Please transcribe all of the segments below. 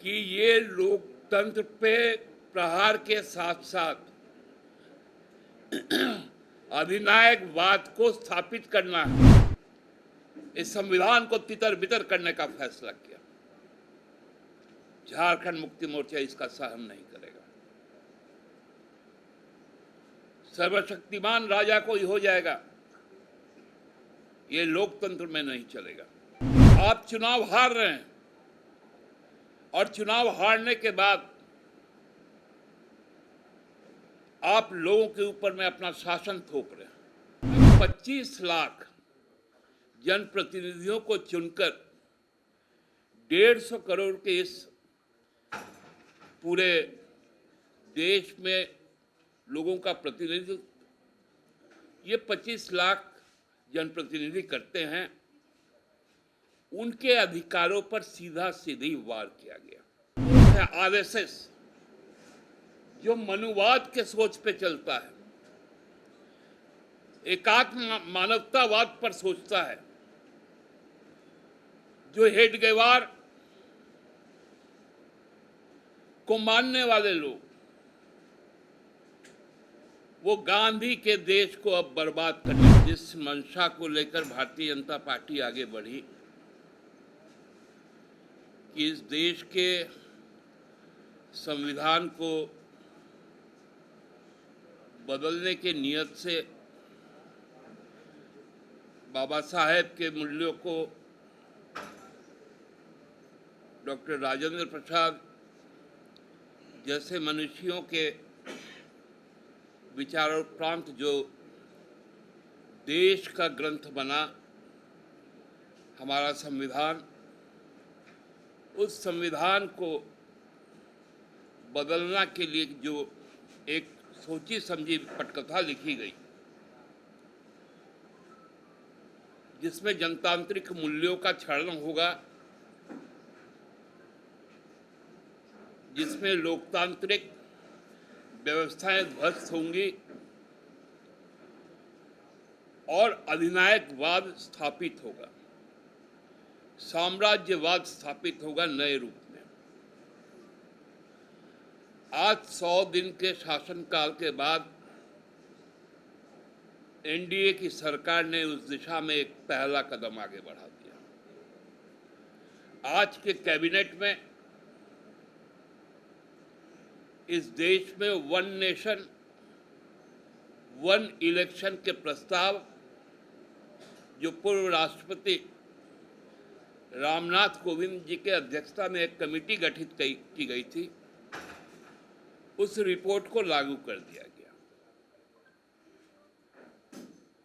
कि ये लोकतंत्र पे प्रहार के साथ साथ अधिनायकवाद को स्थापित करना है। इस संविधान को तितर बितर करने का फैसला किया। झारखंड मुक्ति मोर्चा इसका सहन नहीं करेगा। सर्वशक्तिमान राजा कोई हो जाएगा, ये लोकतंत्र में नहीं चलेगा। आप चुनाव हार रहे हैं और चुनाव हारने के बाद आप लोगों के ऊपर में अपना शासन थोप रहे हैं। 25 लाख जनप्रतिनिधियों को चुनकर 150 करोड़ के इस पूरे देश में लोगों का प्रतिनिधित्व ये 25 लाख जनप्रतिनिधि करते हैं। उनके अधिकारों पर सीधा सीधी वार किया गया। आरएसएस जो मनुवाद के सोच पे चलता है, एकात्म मानवतावाद पर सोचता है, जो हेडगेवार को मानने वाले लोग, वो गांधी के देश को अब बर्बाद करने जिस मंशा को लेकर भारतीय जनता पार्टी आगे बढ़ी कि इस देश के संविधान को बदलने के नियत से बाबा साहेब के मूल्यों को डॉक्टर राजेंद्र प्रसाद जैसे मनुष्यों के विचारोपरांत जो देश का ग्रंथ बना हमारा संविधान, उस संविधान को बदलना के लिए जो एक सोची समझी पटकथा लिखी गई, जिसमें जनतांत्रिक मूल्यों का क्षरण होगा, जिसमें लोकतांत्रिक व्यवस्थाएं ध्वस्त होंगी और अधिनायकवाद स्थापित होगा, साम्राज्यवाद स्थापित होगा नए रूप में। आज 100 दिन के शासनकाल के बाद एनडीए की सरकार ने उस दिशा में एक पहला कदम आगे बढ़ा दिया। आज के कैबिनेट में इस देश में 1 नेशन 1 इलेक्शन के प्रस्ताव जो पूर्व राष्ट्रपति रामनाथ कोविंद जी के अध्यक्षता में एक कमेटी गठित की गई थी, उस रिपोर्ट को लागू कर दिया गया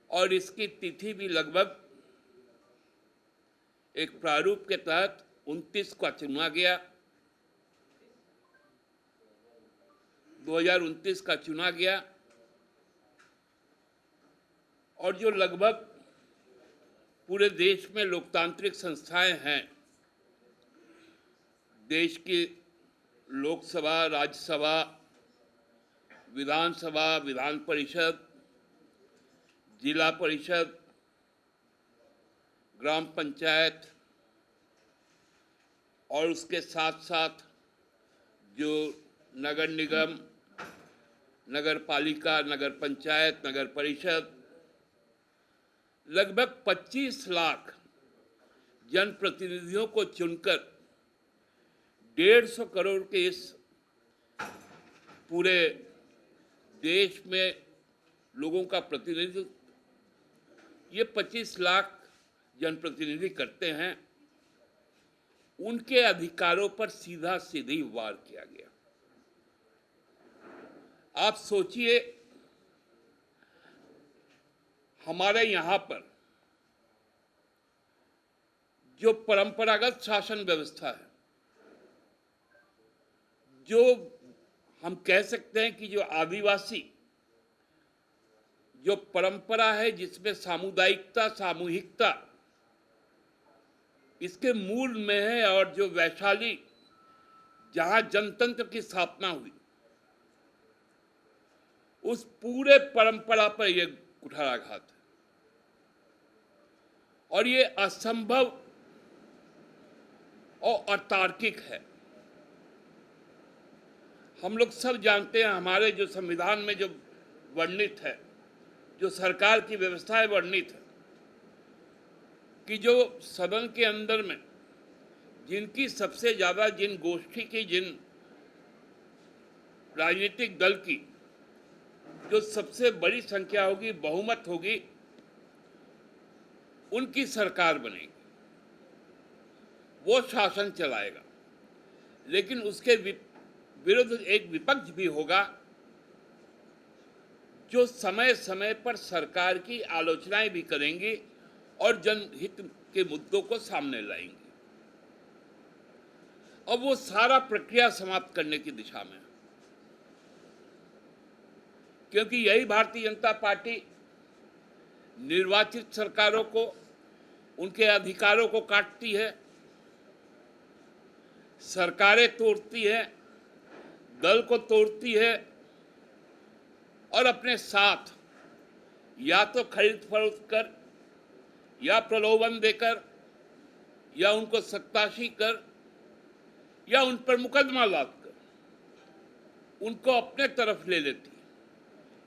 और इसकी तिथि भी लगभग एक प्रारूप के तहत 29 का चुना गया, 2029 का चुना गया और जो लगभग पूरे देश में लोकतांत्रिक संस्थाएं हैं, देश की लोकसभा, राज्यसभा, विधानसभा, विधान परिषद, जिला परिषद, ग्राम पंचायत और उसके साथ साथ जो नगर निगम, नगर पालिका, नगर पंचायत, नगर परिषद, लगभग 25 लाख जनप्रतिनिधियों को चुनकर 150 करोड़ के इस पूरे देश में लोगों का प्रतिनिधित्व ये 25 लाख जनप्रतिनिधि करते हैं। उनके अधिकारों पर सीधा सीधी वार किया गया। आप सोचिए, हमारे यहाँ पर जो परंपरागत शासन व्यवस्था है, जो हम कह सकते हैं कि जो आदिवासी जो परंपरा है, जिसमें सामुदायिकता, सामूहिकता इसके मूल में है और जो वैशाली जहां जनतंत्र की स्थापना हुई, उस पूरे परंपरा पर यह कुठाराघात है और ये असंभव और अतार्किक है। हम लोग सब जानते हैं, हमारे जो संविधान में जो वर्णित है, जो सरकार की व्यवस्थाएं वर्णित है, कि जो सदन के अंदर में जिनकी सबसे ज़्यादा, जिन गोष्ठी की, जिन राजनीतिक दल की जो सबसे बड़ी संख्या होगी, बहुमत होगी, उनकी सरकार बनेगी, वो शासन चलाएगा। लेकिन उसके विरुद्ध एक विपक्ष भी होगा जो समय समय पर सरकार की आलोचनाएं भी करेंगी और जनहित के मुद्दों को सामने लाएंगे। अब वो सारा प्रक्रिया समाप्त करने की दिशा में, क्योंकि यही भारतीय जनता पार्टी निर्वाचित सरकारों को, उनके अधिकारों को काटती है, सरकारें तोड़ती है, दल को तोड़ती है और अपने साथ या तो खरीद फरोख्त कर, या प्रलोभन देकर, या उनको सत्ताशी कर, या उन पर मुकदमा लादकर उनको अपने तरफ ले लेती है।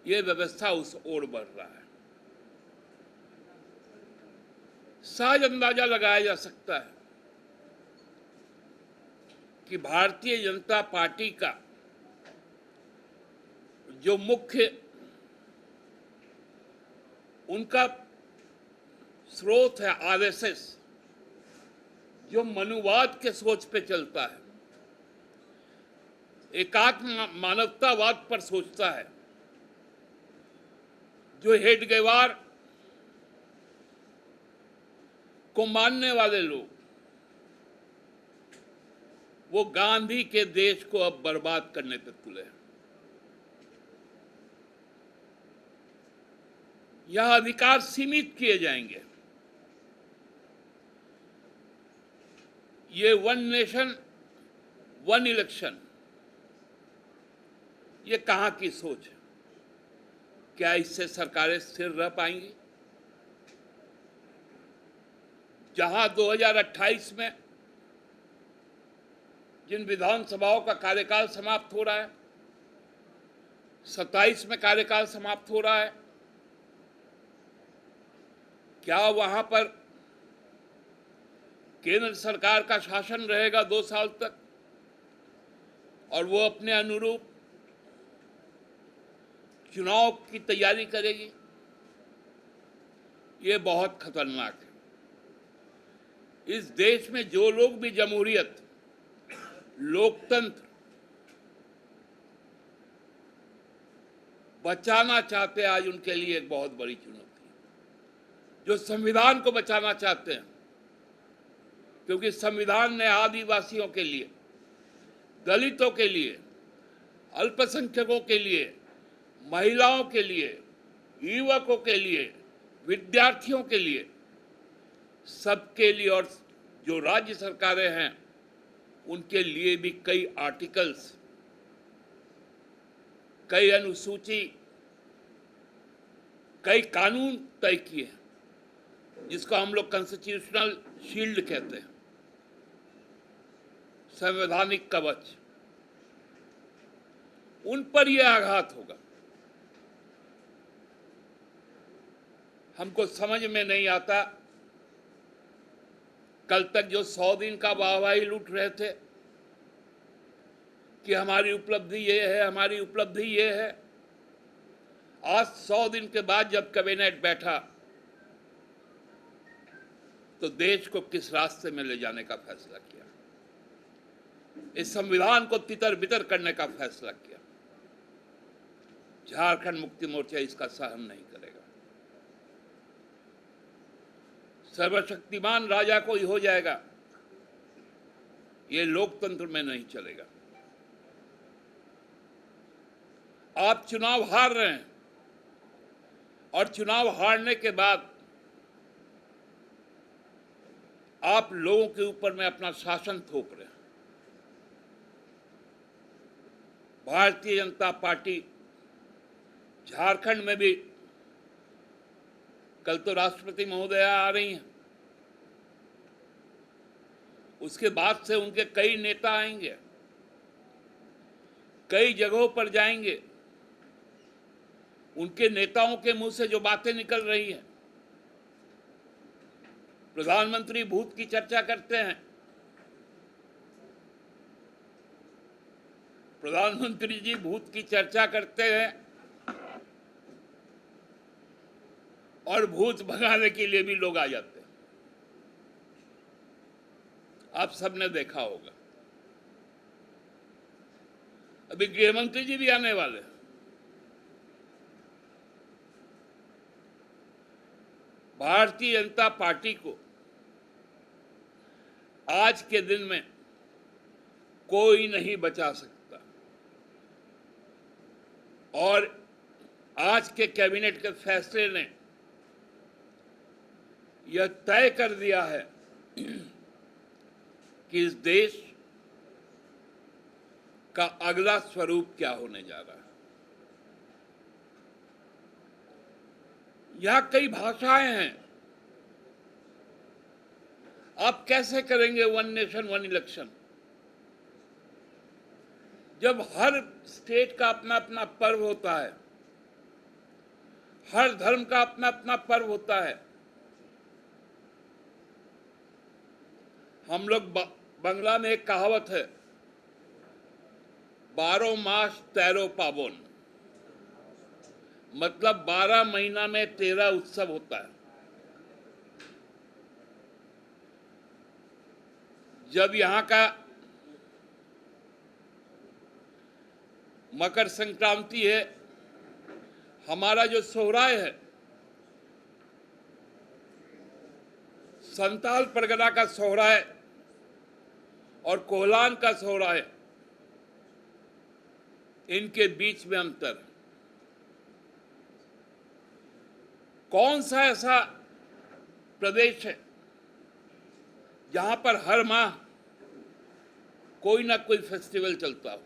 ये व्यवस्था उस ओर बढ़ रहा है। सहज अंदाजा लगाया जा सकता है कि भारतीय जनता पार्टी का जो मुख्य उनका स्रोत है आरएसएस, जो मनुवाद के सोच पे चलता है, एकात्म मानवतावाद पर सोचता है, जो हेडगेवार को मानने वाले लोग, वो गांधी के देश को अब बर्बाद करने पे तुले हैं। यह अधिकार सीमित किए जाएंगे। ये वन नेशन वन इलेक्शन, ये कहां की सोच है? क्या इससे सरकारें स्थिर रह पाएंगी? जहां 2028 में जिन विधानसभाओं का कार्यकाल समाप्त हो रहा है, 27 में कार्यकाल समाप्त हो रहा है, क्या वहां पर केंद्र सरकार का शासन रहेगा 2 साल तक और वो अपने अनुरूप चुनाव की तैयारी करेगी? ये बहुत खतरनाक है। इस देश में जो लोग भी जमहूरियत, लोकतंत्र बचाना चाहते हैं, आज उनके लिए एक बहुत बड़ी चुनौती है। जो संविधान को बचाना चाहते हैं, क्योंकि संविधान ने आदिवासियों के लिए, दलितों के लिए, अल्पसंख्यकों के लिए, महिलाओं के लिए, युवकों के लिए, विद्यार्थियों के लिए, सबके लिए, और जो राज्य सरकारें हैं उनके लिए भी कई आर्टिकल्स, कई अनुसूची, कई कानून तय किए हैं, जिसको हम लोग कॉन्स्टिट्यूशनल शील्ड कहते हैं, संवैधानिक कवच। उन पर यह आघात होगा। हमको समझ में नहीं आता, कल तक जो 100 दिन का वाहवाही लूट रहे थे कि हमारी उपलब्धि ये है, हमारी उपलब्धि ये है, आज 100 दिन के बाद जब कैबिनेट बैठा तो देश को किस रास्ते में ले जाने का फैसला किया, इस संविधान को तितर बितर करने का फैसला किया। झारखंड मुक्ति मोर्चा इसका सहन नहीं करेगा। सर्वशक्तिमान राजा कोई हो जाएगा, ये लोकतंत्र में नहीं चलेगा। आप चुनाव हार रहे हैं और चुनाव हारने के बाद आप लोगों के ऊपर में अपना शासन थोप रहे हैं। भारतीय जनता पार्टी झारखंड में भी, कल तो राष्ट्रपति महोदया आ रही हैं, उसके बाद से उनके कई नेता आएंगे। कई जगहों पर जाएंगे, उनके नेताओं के मुंह से जो बातें निकल रही हैं, प्रधानमंत्री भूत की चर्चा करते हैं, प्रधानमंत्री जी भूत की चर्चा करते हैं और भूत भगाने के लिए भी लोग आ जाते हैं। आप सबने देखा होगा। अभी गृहमंत्री जी भी आने वाले हैं। भारतीय जनता पार्टी को आज के दिन में कोई नहीं बचा सकता और आज के कैबिनेट के फैसले ने यह तय कर दिया है कि इस देश का अगला स्वरूप क्या होने जा रहा है। यहां कई भाषाएं हैं। आप कैसे करेंगे वन नेशन वन इलेक्शन, जब हर स्टेट का अपना अपना पर्व होता है, हर धर्म का अपना अपना पर्व होता है। हम लोग बंगला में एक कहावत है, 12 मास 13 पावन, मतलब 12 महीना में 13 उत्सव होता है। जब यहां का मकर संक्रांति है, हमारा जो सोहराय है, संताल परगना का सोहराय और कोहलान का सोहराय, इनके बीच में अंतर है। कौन सा ऐसा प्रदेश है जहां पर हर माह कोई ना कोई फेस्टिवल चलता हो,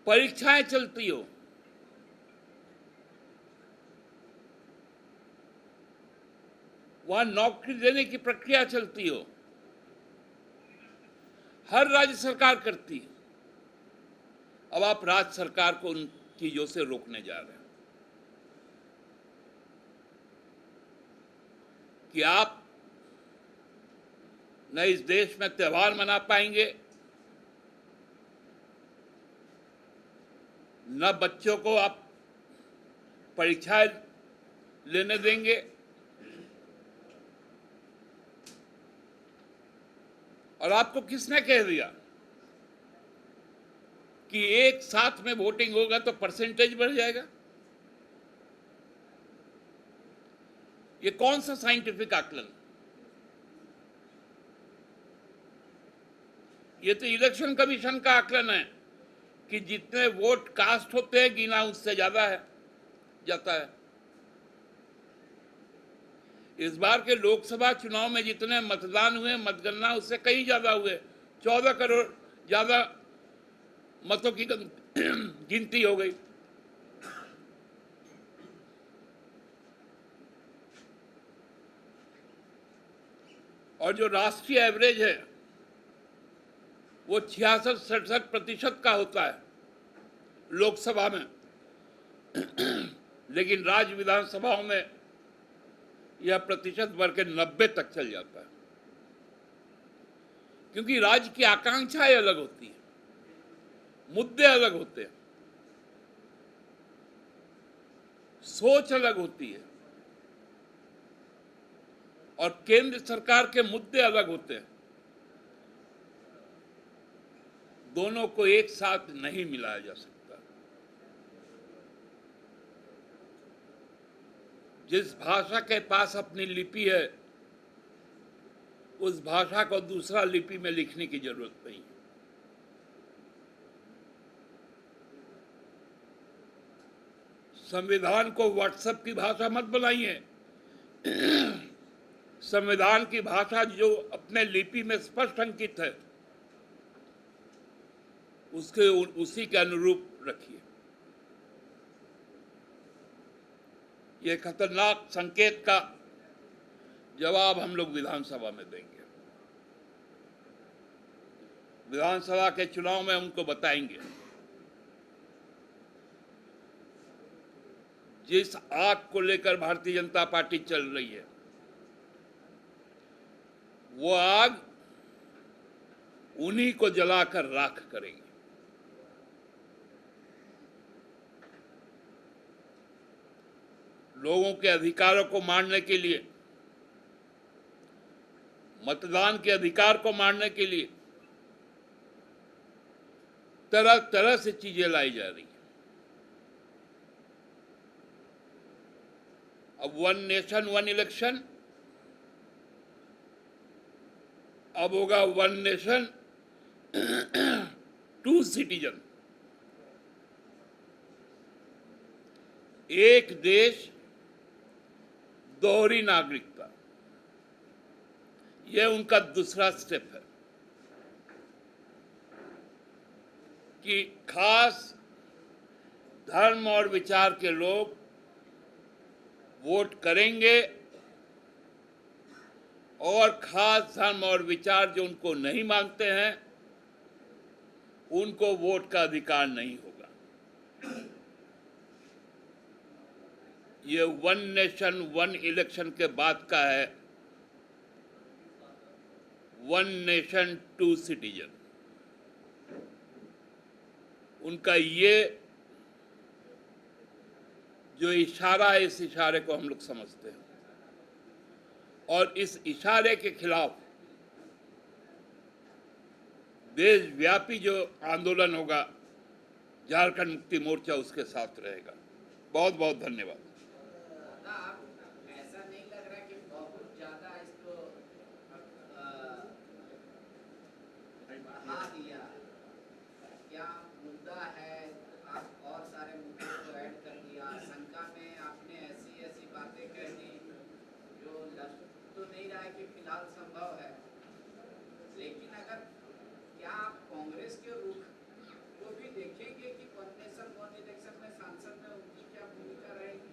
परीक्षाएं चलती हो, वहां नौकरी देने की प्रक्रिया चलती हो, हर राज्य सरकार करती है। अब आप राज्य सरकार को उन चीजों से रोकने जा रहे हैं कि आप न इस देश में त्योहार मना पाएंगे, न बच्चों को आप परीक्षाएं लेने देंगे, और आपको किसने कह दिया कि एक साथ में वोटिंग होगा तो परसेंटेज बढ़ जाएगा? ये कौन सा साइंटिफिक आकलन? ये तो इलेक्शन कमीशन का आकलन है कि जितने वोट कास्ट होते हैं गिना उससे ज्यादा है जाता है। इस बार के लोकसभा चुनाव में जितने मतदान हुए, मतगणना उससे कहीं ज्यादा हुए। 14 करोड़ ज्यादा मतों की गिनती हो गई। और जो राष्ट्रीय एवरेज है वो 66-67% का होता है लोकसभा में, लेकिन राज्य विधानसभाओं में यह प्रतिशत बढ़ के 90 तक चल जाता है, क्योंकि राज्य की आकांक्षाएं अलग होती है, मुद्दे अलग होते हैं, सोच अलग होती है, और केंद्र सरकार के मुद्दे अलग होते हैं। दोनों को एक साथ नहीं मिलाया जा सकता। जिस भाषा के पास अपनी लिपि है, उस भाषा को दूसरा लिपि में लिखने की जरूरत नहीं है। संविधान को व्हाट्सएप की भाषा मत बनाइए। संविधान की भाषा जो अपने लिपि में स्पष्ट अंकित है, उसी के अनुरूप रखिए। यह खतरनाक संकेत का जवाब हम लोग विधानसभा में देंगे। विधानसभा के चुनाव में उनको बताएंगे। जिस आग को लेकर भारतीय जनता पार्टी चल रही है, वो आग उन्हीं को जलाकर राख करेगी। लोगों के अधिकारों को मारने के लिए, मतदान के अधिकार को मारने के लिए तरह तरह से चीजें लाई जा रही हैं। अब 1 नेशन 1 इलेक्शन, अब होगा 1 नेशन 2 सिटीजन। एक देश दोहरी नागरिकता, यह उनका दूसरा स्टेप है कि खास धर्म और विचार के लोग वोट करेंगे और खास धर्म और विचार जो उनको नहीं मानते हैं, उनको वोट का अधिकार नहीं होगा। ये 1 नेशन 1 इलेक्शन के बाद का है 1 नेशन 2 सिटीजन। उनका ये जो इशारा है, इस इशारे को हम लोग समझते हैं और इस इशारे के खिलाफ देशव्यापी जो आंदोलन होगा, झारखंड मुक्ति मोर्चा उसके साथ रहेगा। बहुत बहुत धन्यवाद। ऐसा नहीं लग रहा कि बहुत ज्यादा इसको बढ़ा दिया? क्या मुद्दा है? आप और सारे मुद्दों को ऐड कर दिया। शंका में आपने ऐसी ऐसी बातें कह दी जो लग तो नहीं रहा है कि फिलहाल संभव है, लेकिन अगर क्या आप कांग्रेस के रुख को भी देखेंगे कि 1 नेशन 1 इलेक्शन में सांसद में उनकी क्या भूमिका रहेगी?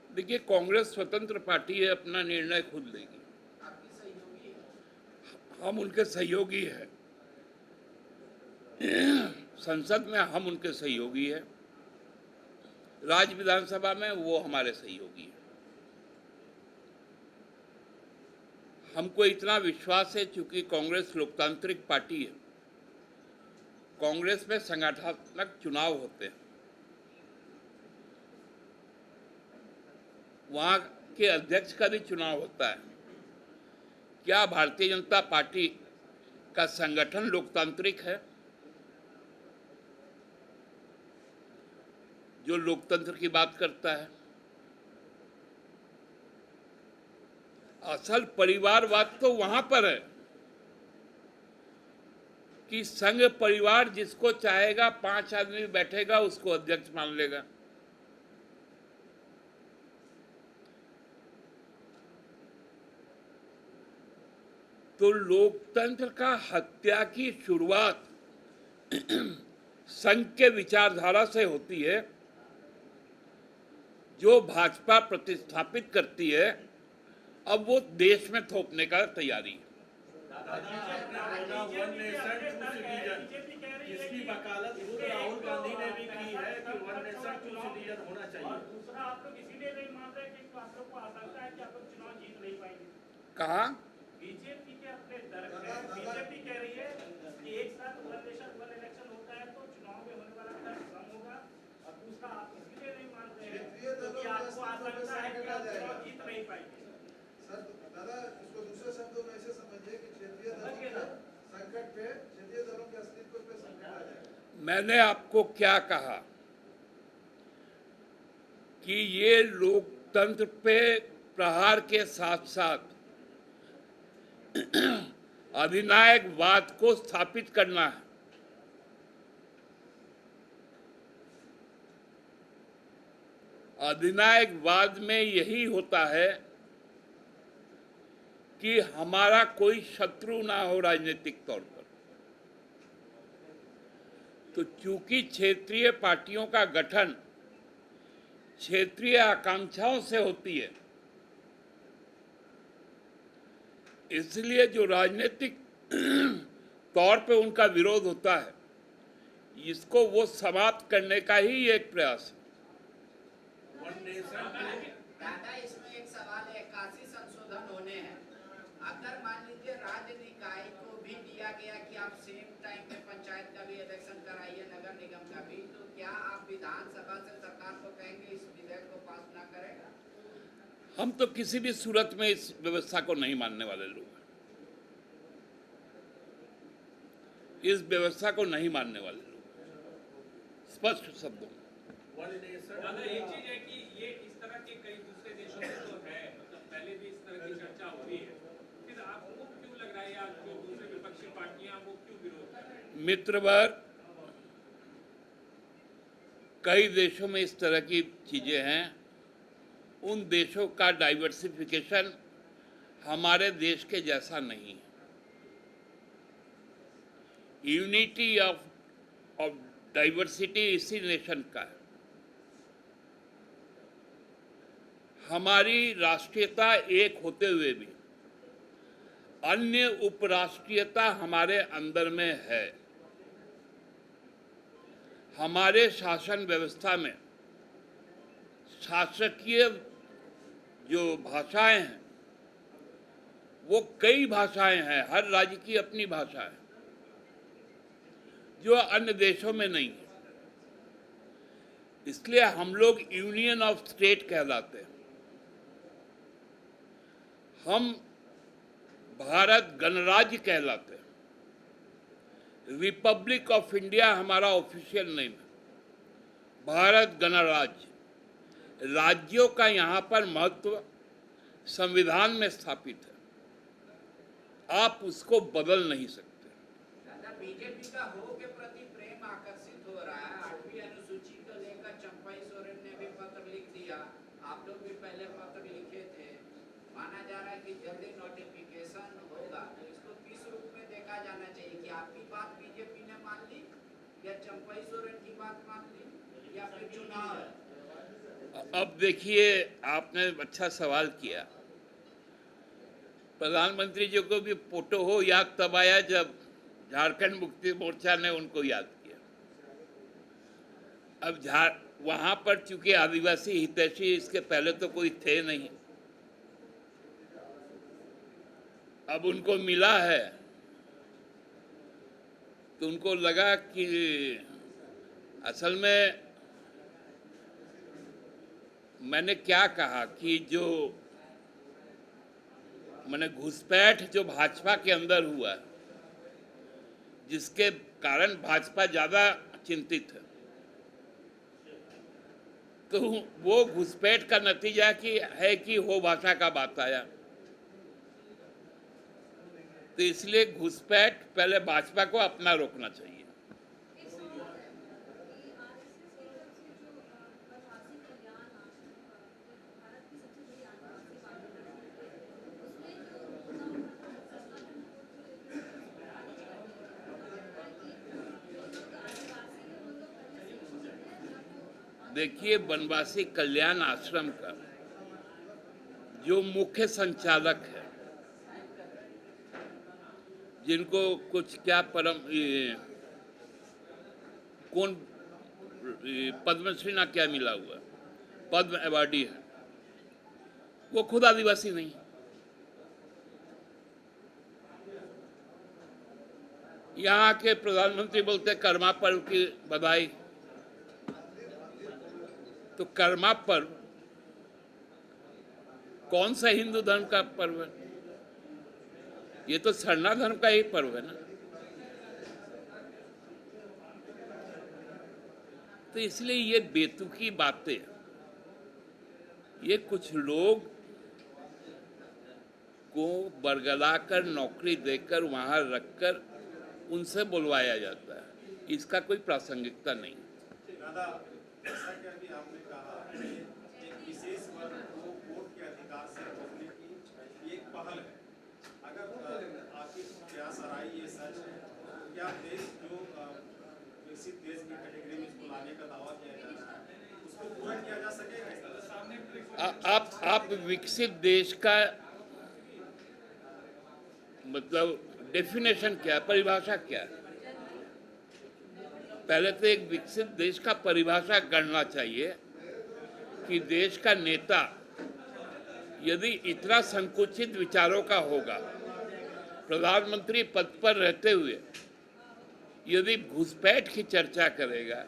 देखिए, कांग्रेस स्वतंत्र पार्टी है, अपना निर्णय खुद लेगी। आपकी सहयोगी है? हम उनके सहयोगी हैं। संसद में हम उनके सहयोगी हैं, राज्य विधानसभा में वो हमारे सहयोगी हैं। हमको इतना विश्वास है, चूंकि कांग्रेस लोकतांत्रिक पार्टी है, कांग्रेस में संगठनात्मक चुनाव होते हैं, वहां के अध्यक्ष का भी चुनाव होता है। क्या भारतीय जनता पार्टी का संगठन लोकतांत्रिक है? जो लोकतंत्र की बात करता है। असल परिवारवाद तो वहां पर है कि संघ परिवार जिसको चाहेगा 5 आदमी बैठेगा, उसको अध्यक्ष मान लेगा। तो लोकतंत्र का हत्या की शुरुआत संघ के विचारधारा से होती है, जो भाजपा प्रतिस्थापित करती है, अब वो देश में थोपने का तैयारी है। जिसकी वकालत खुद राहुल गांधी ने भी की है कि 1 नेशन 2 सिटीजन होना चाहिए। दूसरा, आप लोग इसीलिए नहीं मान रहे कि आप लोग को आशंका है कि आप लोग चुनाव जीत नहीं पाएंगे। कहा? बीजेपी के अपने दर्द है, बीजेपी कह रही है कि एक साथ 1 नेशन 1 इलेक्शन होता है तो चुनाव में होने वाला खर्च कम होगा। और दूसरा, आप इसलिए नहीं मान रहे हैं क्योंकि आपको आशंका है कि आप चुनाव जीत नहीं पाएंगे। सर दादा, इसको दूसरे शब्दों में ऐसे समझिए कि क्षेत्रीय दलों के संकट पे, क्षेत्रीय दलों के अस्तित्व पे संकट आ जाएगा। मैंने आपको क्या कहा कि ये लोकतंत्र पे प्रहार के साथ साथ अधिनायकवाद को स्थापित करना है। अधिनायकवाद में यही होता है कि हमारा कोई शत्रु ना हो राजनीतिक तौर पर। तो चूंकि क्षेत्रीय पार्टियों का गठन क्षेत्रीय आकांक्षाओं से होती है, इसलिए जो राजनीतिक तौर पे उनका विरोध होता है, इसको वो समाप्त करने का ही एक प्रयास है। दादा, इसमें एक सवाल है, 81 संशोधन होने हैं। अगर मान लीजिए राज्य निकाय को भी दिया गया कि आप सेम टाइम में पंचायत का भी इलेक्शन कराइए, नगर निगम का भी, तो क्या आप विधानसभा से सरकार को कहेंगे इस विधेयक को पास ना करेगा? हम तो किसी भी सूरत में इस व्यवस्था को नहीं मानने वाले लोग हैं। इस व्यवस्था को नहीं मानने वाले लोग, स्पष्ट शब्दों में। दादा, एक चीज है कि ये इस तरह के कई दूसरे देशों में तो है, मतलब पहले भी इस तरह की चर्चा हो रही है, फिर आपको क्यों लग रहा है आज जो दूसरे विपक्षी पार्टियां वो क्यों विरोध कर रही हैं? मित्रवर, कई देशों में इस तरह की चीजें हैं। उन देशों का डाइवर्सिफिकेशन हमारे देश के जैसा नहीं है। यूनिटी ऑफ डाइवर्सिटी इसी नेशन का है। हमारी राष्ट्रीयता एक होते हुए भी अन्य उपराष्ट्रीयता हमारे अंदर में है। हमारे शासन व्यवस्था में शासकीय जो भाषाएं हैं वो कई भाषाएं हैं, हर राज्य की अपनी भाषा है, जो अन्य देशों में नहीं है। इसलिए हम लोग यूनियन ऑफ स्टेट कहलाते हैं। हम भारत गणराज्य कहलाते हैं। रिपब्लिक ऑफ इंडिया हमारा ऑफिशियल नेम है। भारत गणराज्य, राज्यों का यहाँ पर महत्व संविधान में स्थापित है। आप उसको बदल नहीं सकते। दादा, बीजेपी का हो के प्रति प्रेम आकर्षित हो रहा है। 8वीं अनुसूची को लेकर चंपई सोरेन ने भी पत्र लिख दिया, आप लोग भी पहले पत्र लिखे थे। माना जा रहा है कि जल्दी नोटिफिकेशन होगा, तो इसको किस रूप में देखा जाना चाहिए कि आपकी बात बीजेपी ने मान ली, या चंपई सोरेन की बात मान ली, या फिर चुनाव है? अब देखिए, आपने अच्छा सवाल किया। प्रधानमंत्री जी को भी फोटो हो याद तब आया जब झारखंड मुक्ति मोर्चा ने उनको याद किया। अब वहां पर चूंकि आदिवासी हितैषी इसके पहले तो कोई थे नहीं, अब उनको मिला है तो उनको लगा कि असल में मैंने क्या कहा कि जो मैंने घुसपैठ जो भाजपा के अंदर हुआ, जिसके कारण भाजपा ज्यादा चिंतित है, तो वो घुसपैठ का नतीजा है कि हो भाषा का बात आया। तो इसलिए घुसपैठ पहले भाजपा को अपना रोकना चाहिए। देखिए, वनवासी कल्याण आश्रम का जो मुख्य संचालक है, जिनको कुछ क्या कौन पद्मश्री ना क्या मिला हुआ, पद्म अवार्डी है, वो खुद आदिवासी नहीं। यहाँ के प्रधानमंत्री बोलते कर्मा पर्व की बधाई, तो कर्मा पर्व कौन सा हिंदू धर्म का पर्व है? ये तो सरना धर्म का ही पर्व है ना। तो इसलिए ये बेतुकी बातें, ये कुछ लोग को बरगलाकर नौकरी देकर वहां रखकर उनसे बुलवाया जाता है, इसका कोई प्रासंगिकता नहीं। दादा, जैसा कि अभी आपने कहा, एक विशेष वर्ग को वोट के अधिकार से रोकने की एक पहल है। अगर आपकी प्रयास रही ये सच है, तो क्या देश जो विकसित देश की कैटेगरी में इसको लाने का दावा किया जा रहा है, उसको पूरा किया जा सकेगा? आप विकसित देश का मतलब डेफिनेशन क्या है, परिभाषा क्या है? पहले तो एक विकसित देश का परिभाषा करना चाहिए कि देश का नेता यदि इतना संकुचित विचारों का होगा, प्रधानमंत्री पद पर रहते हुए यदि घुसपैठ की चर्चा करेगा,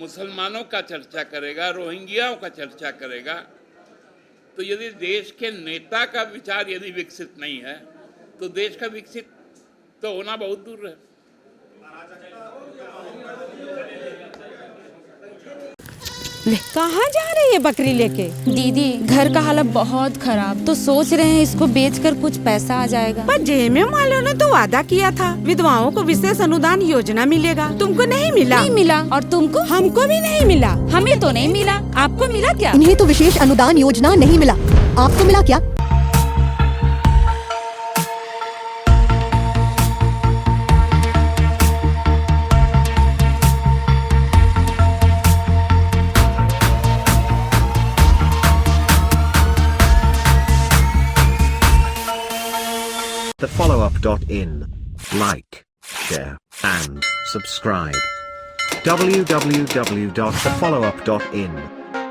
मुसलमानों का चर्चा करेगा, रोहिंग्याओं का चर्चा करेगा, तो यदि देश के नेता का विचार यदि विकसित नहीं है तो देश का विकसित तो होना बहुत दूर है। कहाँ जा रही है बकरी लेके? दीदी घर का हालत बहुत खराब, तो सोच रहे हैं इसको बेचकर कुछ पैसा आ जाएगा। पर जेएमएम वालों ने तो वादा किया था विधवाओं को विशेष अनुदान योजना मिलेगा, तुमको नहीं मिला? नहीं मिला। और तुमको? हमको भी नहीं मिला। हमें तो नहीं मिला, आपको मिला क्या? इन्हें तो विशेष अनुदान योजना नहीं मिला, आपको मिला क्या? TheFollowUp.in. Like, share, and subscribe. www.thefollowup.in